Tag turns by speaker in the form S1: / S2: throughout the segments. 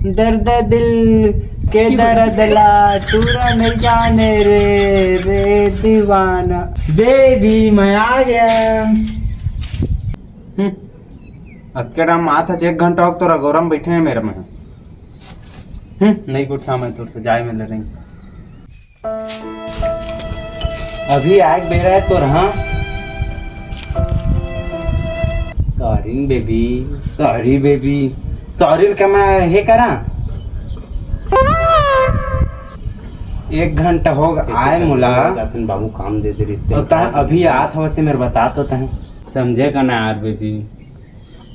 S1: दर्द दिल के दर्द ला तूरा नहीं जाने रे रे दीवाना। बेबी मैं आ गया। अकेड़ा माथा से 1 घंटा हो तोरा गौरम बैठे हैं मेरे में। नहीं उठा मैं तुर से जाए में लड़ेंगे। अभी आग बेरा है तो रहा। Sorry baby, sorry baby, sorry क्या मैं हे करा। 1 घंटा होगा आए मुला बाबू काम दे दे रिश्ते होता है। अभी आत हवा से मेरे बता तो है समझे का ना यार बेबी।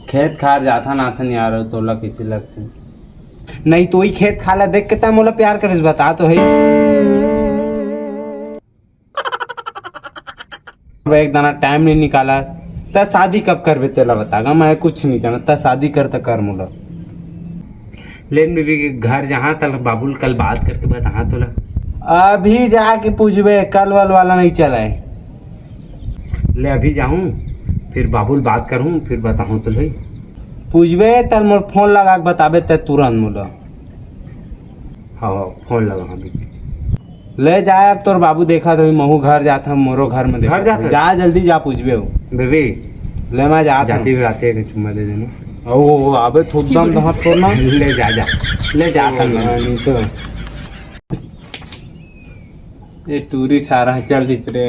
S1: खेत खार जाता ना था नहीं यार तोला किसी लगते नहीं तो ही खेत खाला देख के तय मोला प्यार करे बता तो है। एक दाना टाइम नहीं निकाला त शादी कब करबे तेला बतागा। मैं कुछ नहीं जाना त शादी कर त कर मोला। लेकिन बेबी के घर जहाँ तक बाबुल कल बात करके बता तोला अभी जाके पूछबे कल वल वाला नहीं चला है। ले अभी जाऊँ फिर बाबुल बात करूँ फिर बताऊँ तो भाई पूछबे तल मोर फोन लगा के बताबे त तुरंत मोला। हाँ फोन लगा अभी ले जाए। अब तोर बाबू देखा तो महू घर जाता मोरो घर में घर जाता जा जल्दी जा पूछबे बेबी। ले मैं जाती आते चुम्मा दे देना ओ आबे थोड़म दहा तो ना ले जा ले जाता नहीं तो ये टूरी सारा चल दिस रे।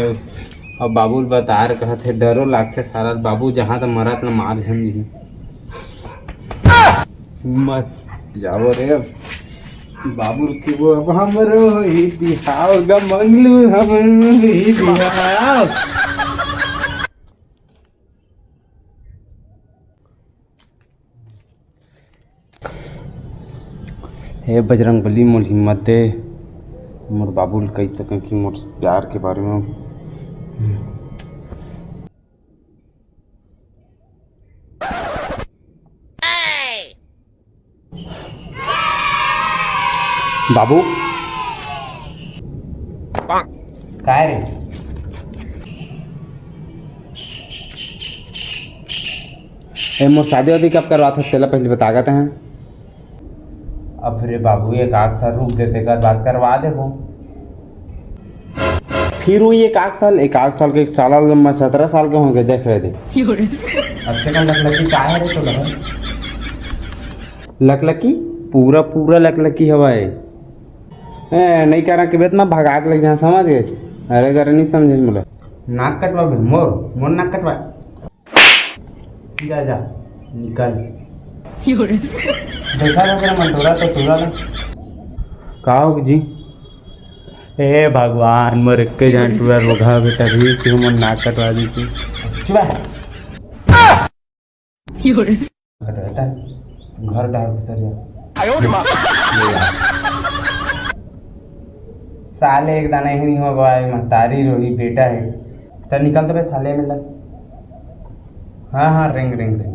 S1: अब बाबू बता रहे कहते डरो लागते सारा बाबू जहाँ तो मरत ना मार झन दी मत जाओ रे। अब बाबू की वो अब हमरो ही दिखाओ ग मंगलू हमरो ही दिखाओ। हे बजरंगबली मोर हिम्मत दे मोर बाबुल कह सकें कि मोर प्यार के बारे में। बाबू काय रे ए मोर शादी वादी कब करवा था तेला पहले बता गए हैं। अब रे बाबू एक आग साल रुक देते कर बात करवा दे वो फिर वो एक आग साल के साल मैं 17 साल के होंगे देख रहे थे। अच्छे कम लकलकी का है रे तो लकलकी पूरा पूरा लकलकी हवा है। नहीं कह रहा कि बेत मैं भगा के लग जहाँ समझ गए। अरे अगर नहीं समझे मुला नाक कटवा भी मोर मोर नाक कटवा जा जा निकल देखा ना तेरा मंटोरा तो तुरा ना कहा होगी जी। ए भगवान मोर के जान टूरा रोगा बेटा भी क्यों मोर नाक कटवा दी थी चुप घर डाल सर साले एक दाना ही नहीं होगा महतारी रोही बेटा है तो निकल तो भाई साले में लग। हाँ हाँ रिंग रिंग रिंग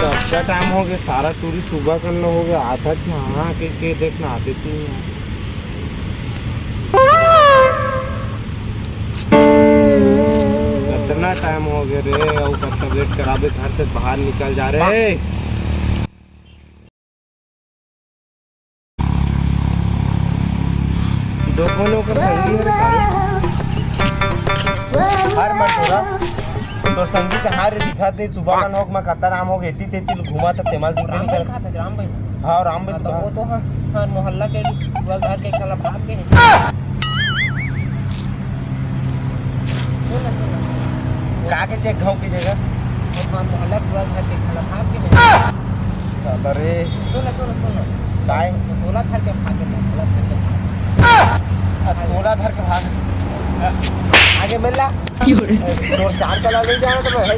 S1: अच्छा टाइम हो गया सारा टूरी सुबह करना हो गया आता थी। हाँ किसके देखना आते थी कितना टाइम हो गया रे और कब वेट कराबे घर से बाहर निकल जा रहे। दो फोनों कर संगी है हर मटोरा तो संगी के हार दिखाते सुबह का नोक में कत्ता नाम हो गई थी घुमा तब तेमाल दूर नहीं कर राम भाई। हाँ राम भाई तो वो तो हाँ मोहल्ला के घर के साला भाग के का के चेक गाँव की जगह हाँ मोहल्ला पूरा घर के साला भाग के अरे सुनो काय तोला घर के भाग के तोला घर के भाग आगे मिल रहा तो 4 चला ले जाना तो भाई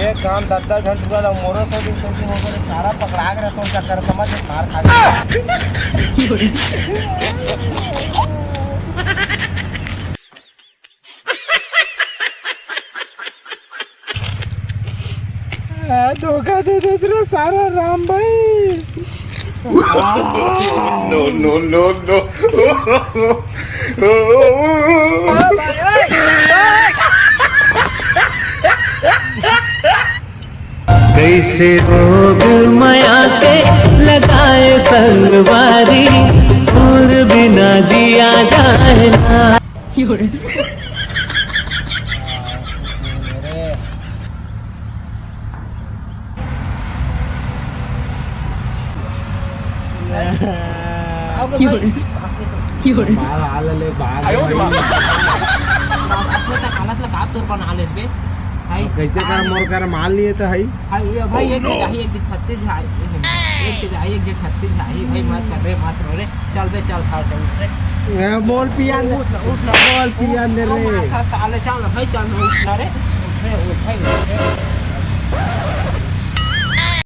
S1: एक काम 10 घंटे मोरो से भी सारा पकड़ा के रहता हूँ चक्कर समझ मार खा धोखा दे दूसरा सारा राम भाई।
S2: No no no no.
S3: कैसे रोग माया के लगाए संगवारी, और बिना जिया जाए ना।
S1: कैसे कर मोर कर मान लिए तो है
S4: भाई एक चीज आई, एक 36 है, एक चीज आई, एक 36 है भाई। मत रो रे, चल बे, चल खा चल रे।
S1: बोल पियान दे, बोल पियान दे रे
S4: साले चल भाई, चल उठ रे, उठ रे, उठ रे।